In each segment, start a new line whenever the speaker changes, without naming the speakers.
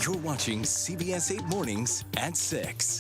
You're watching CBS 8 Mornings at 6.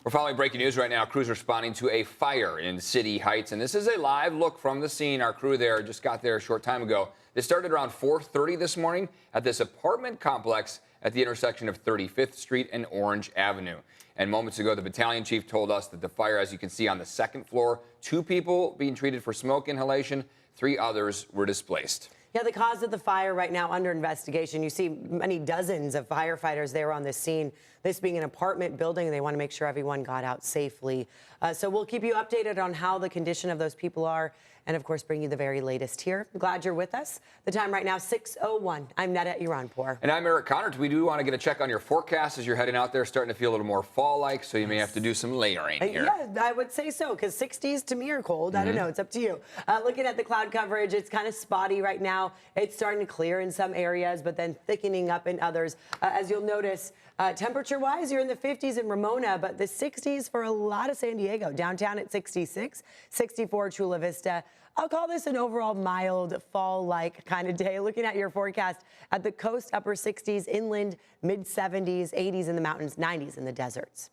We're following breaking news right now. Crews responding to a fire in City Heights, and this is a live look from the scene. Our crew there just got there a short time ago. This started around 4:30 this morning at this apartment complex at the intersection of 35th Street and Orange Avenue. And moments ago, the battalion chief told us that the fire, as you can see on the second floor, 2 people being treated for smoke inhalation, 3 others were displaced.
Yeah, the cause of the fire right now under investigation. You see many dozens of firefighters there on the scene. This being an apartment building, they want to make sure everyone got out safely. So we'll keep you updated on how the condition of those people are and, of course, bring you the very latest here. I'm glad you're with us. The time right now, 6:01. I'm Neda Iranpour.
And I'm Eric Connor. We do want to get a check on your forecast as you're heading out there, starting to feel a little more fall-like, so you may have to do some layering here.
Yeah, I would say so, because 60s to me are cold. I don't know. It's up to you. Looking at the cloud coverage, it's kind of spotty right now. It's starting to clear in some areas, but then thickening up in others. As you'll notice, temperature-wise, you're in the 50s in Ramona, but the 60s for a lot of San Diego. Downtown at 66, 64 Chula Vista. I'll call this an overall mild fall-like kind of day. Looking at your forecast at the coast, upper 60s, inland, mid-70s, 80s in the mountains, 90s in the deserts.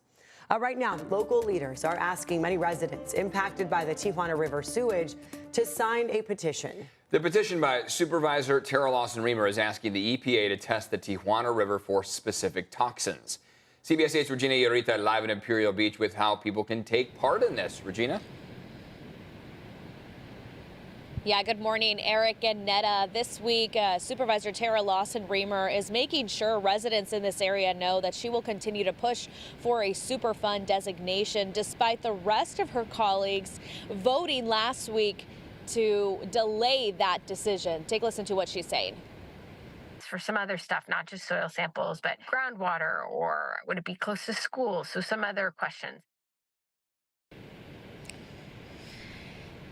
Right now, local leaders are asking many residents impacted by the Tijuana River sewage to sign a petition.
The petition by Supervisor Tara Lawson-Remer is asking the EPA to test the Tijuana River for specific toxins. CBS 8's Regina Yarita live in Imperial Beach with how people can take part in this. Regina?
Yeah, good morning, Eric and Neda. This week, Supervisor Tara Lawson-Remer is making sure residents in this area know that she will continue to push for a Superfund designation, despite the rest of her colleagues voting last week to delay that decision. Take a listen to what she's saying.
For some other stuff, not just soil samples, but groundwater, or would it be close to schools? So some other questions.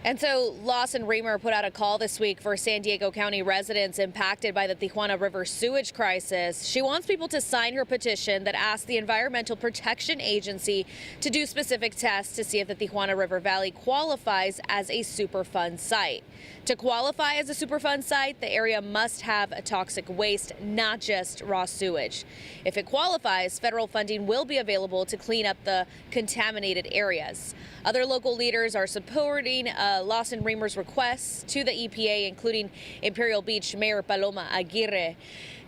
And so Lawson-Remer put out a call this week for San Diego County residents impacted by the Tijuana River sewage crisis. She wants people to sign her petition that asks the Environmental Protection Agency to do specific tests to see if the Tijuana River Valley qualifies as a Superfund site. To qualify as a Superfund site, the area must have a toxic waste, not just raw sewage. If it qualifies, federal funding will be available to clean up the contaminated areas. Other local leaders are supporting Lawson-Remer's requests to the EPA, including Imperial Beach Mayor Paloma Aguirre.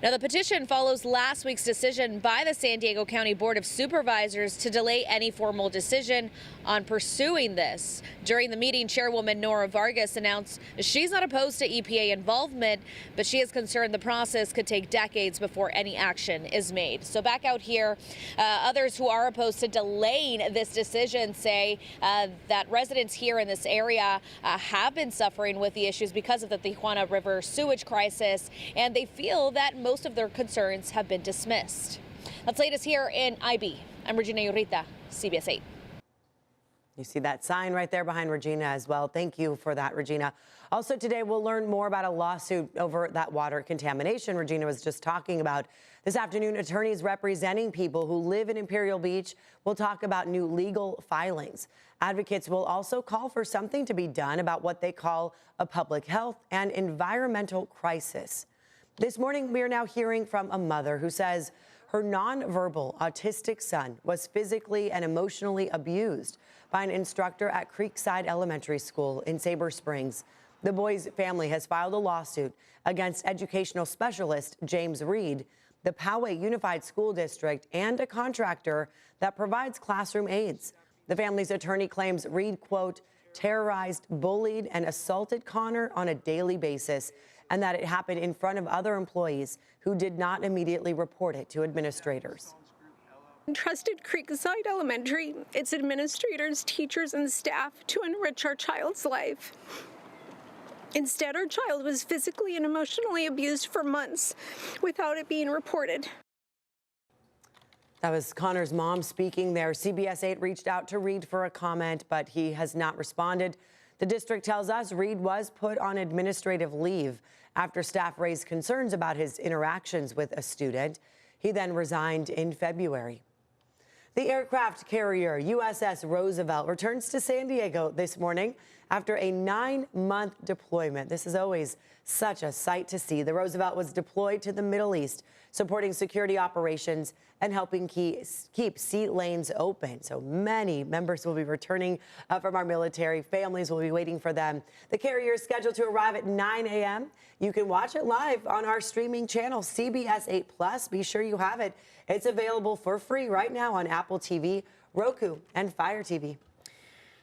Now, the petition follows last week's decision by the San Diego County Board of Supervisors to delay any formal decision on pursuing this. During the meeting, Chairwoman Nora Vargas announced she's not opposed to EPA involvement, but she is concerned the process could take decades before any action is made. So back out here, others who are opposed to delaying this decision say that residents here in this area have been suffering with the issues because of the Tijuana River sewage crisis, and they feel that most of their concerns have been dismissed. That's latest here in IB. I'm Regina Urita, CBS 8.
You see that sign right there behind Regina as well. Thank you for that, Regina. Also today, we'll learn more about a lawsuit over that water contamination Regina was just talking about. This afternoon, attorneys representing people who live in Imperial Beach will talk about new legal filings. Advocates will also call for something to be done about what they call a public health and environmental crisis. This morning, we are now hearing from a mother who says her nonverbal autistic son was physically and emotionally abused by an instructor at Creekside Elementary School in Sabre Springs. The boy's family has filed a lawsuit against educational specialist James Reed, the Poway Unified School District, and a contractor that provides classroom aids. The family's attorney claims Reed, quote, terrorized, bullied, and assaulted Connor on a daily basis, and that it happened in front of other employees who did not immediately report it to administrators.
Trusted Creekside Elementary, its administrators, teachers, and staff to enrich our child's life. Instead, our child was physically and emotionally abused for months without it being reported.
That was Connor's mom speaking there. CBS 8 reached out to Reed for a comment, but he has not responded. The district tells us Reed was put on administrative leave after staff raised concerns about his interactions with a student. He then resigned in February. The aircraft carrier USS Roosevelt returns to San Diego this morning after a 9-month deployment. This is always such a sight to see. The Roosevelt was deployed to the Middle East, supporting security operations and helping keep sea lanes open. So many members will be returning from our military. Families will be waiting for them. The carrier is scheduled to arrive at 9 a.m. You can watch it live on our streaming channel, CBS 8 Plus. Be sure you have it. It's available for free right now on Apple TV, Roku, and Fire TV.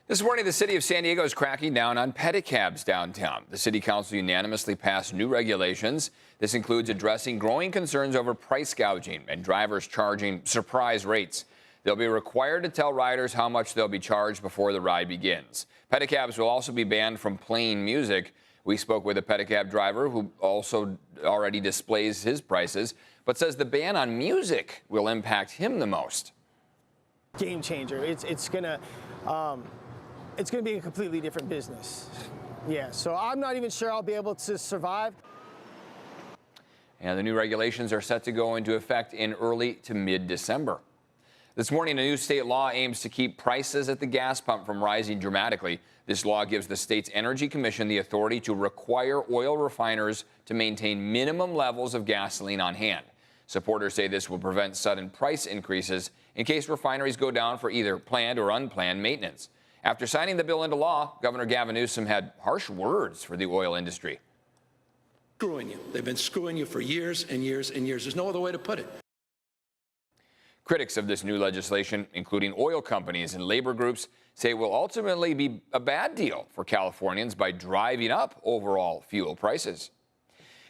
This morning, the city of San Diego is cracking down on pedicabs downtown. The city council unanimously passed new regulations. This includes addressing growing concerns over price gouging and drivers charging surprise rates. They'll be required to tell riders how much they'll be charged before the ride begins. Pedicabs will also be banned from playing music. We spoke with a pedicab driver who also already displays his prices, but says the ban on music will impact him the most.
Game changer. It's gonna be a completely different business. Yeah, so I'm not even sure I'll be able to survive.
And the new regulations are set to go into effect in early to mid-December. This morning, a new state law aims to keep prices at the gas pump from rising dramatically. This law gives the state's Energy Commission the authority to require oil refiners to maintain minimum levels of gasoline on hand. Supporters say this will prevent sudden price increases in case refineries go down for either planned or unplanned maintenance. After signing the bill into law, Governor Gavin Newsom had harsh words for the oil industry.
Screwing you. They've been screwing you for years and years and years. There's no other way to put it.
Critics of this new legislation, including oil companies and labor groups, say it will ultimately be a bad deal for Californians by driving up overall fuel prices.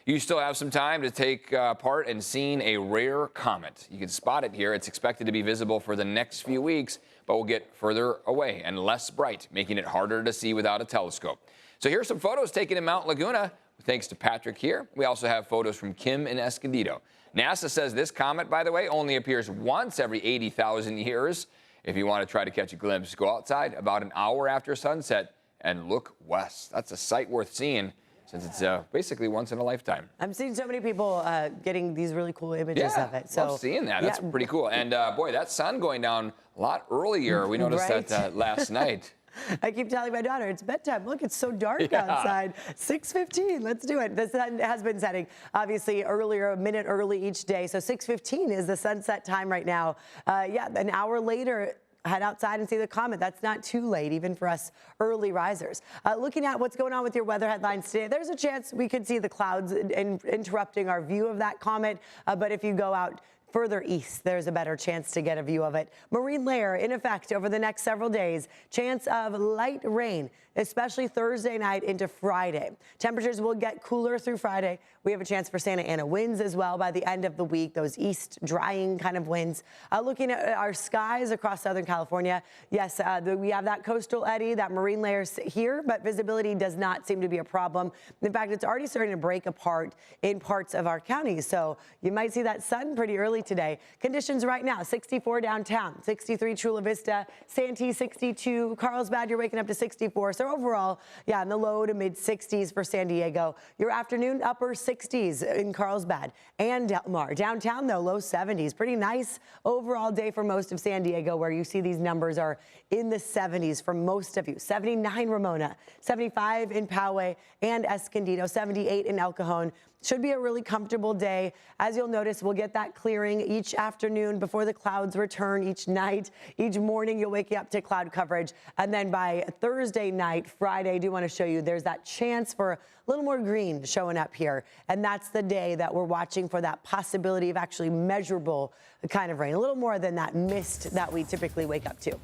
You still have some time to take part in seeing a rare comet. You can spot it here. It's expected to be visible for the next few weeks, but will get further away and less bright, making it harder to see without a telescope. So here's some photos taken in Mount Laguna, thanks to Patrick here. We also have photos from Kim in Escondido. NASA says this comet, by the way, only appears once every 80,000 years. If you want to try to catch a glimpse, go outside about an hour after sunset and look west. That's a sight worth seeing, since it's basically once in a lifetime.
I'm seeing so many people getting these really cool images of it.
So love seeing that. That's pretty cool. And boy, that sun going down a lot earlier. We noticed that last night.
I keep telling my daughter, it's bedtime. Look, it's so dark outside. 6:15, let's do it. The sun has been setting, obviously, earlier, a minute early each day. So 6:15 is the sunset time right now. An hour later, head outside and see the comet. That's not too late, even for us early risers. Looking at what's going on with your weather headlines today, there's a chance we could see the clouds interrupting our view of that comet. But if you go out further east, there's a better chance to get a view of it. Marine layer in effect over the next several days. Chance of light rain, especially Thursday night into Friday. Temperatures will get cooler through Friday. We have a chance for Santa Ana winds as well by the end of the week, those east drying kind of winds. Looking at our skies across Southern California, yes, we have that coastal eddy, that marine layer here, but visibility does not seem to be a problem. In fact, it's already starting to break apart in parts of our counties, so you might see that sun pretty early today. Conditions right now, 64 downtown, 63 Chula Vista, Santee 62, Carlsbad, you're waking up to 64. So overall, in the low to mid 60s for San Diego. Your afternoon, upper 60s in Carlsbad and Del Mar. Downtown, though, low 70s. Pretty nice overall day for most of San Diego, where you see these numbers are in the 70s for most of you. 79 Ramona, 75 in Poway and Escondido, 78 in El Cajon. Should be a really comfortable day. As you'll notice, we'll get that clearing each afternoon before the clouds return each night. Each morning, you'll wake you up to cloud coverage. And then by Thursday night, Friday, I do want to show you there's that chance for a little more green showing up here. And that's the day that we're watching for that possibility of actually measurable kind of rain, a little more than that mist that we typically wake up to.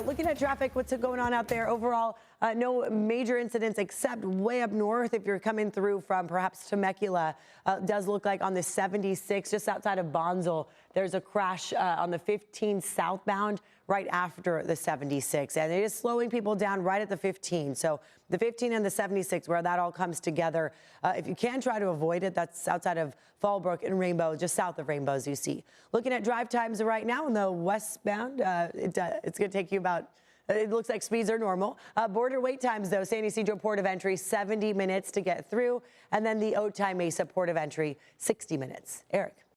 Looking at traffic, what's going on out there overall? No major incidents except way up north. If you're coming through from perhaps Temecula, does look like on the 76 just outside of Bonsall, there's a crash on the 15 southbound right after the 76, and it is slowing people down right at the 15. So the 15 and the 76, where that all comes together. If you can try to avoid it, that's outside of Fallbrook and Rainbow, just south of Rainbow, as you see. Looking at drive times right now in the westbound, it's going to take you about, it looks like speeds are normal. Border wait times, though, San Ysidro Port of Entry, 70 minutes to get through. And then the Otay Mesa Port of Entry, 60 minutes. Eric.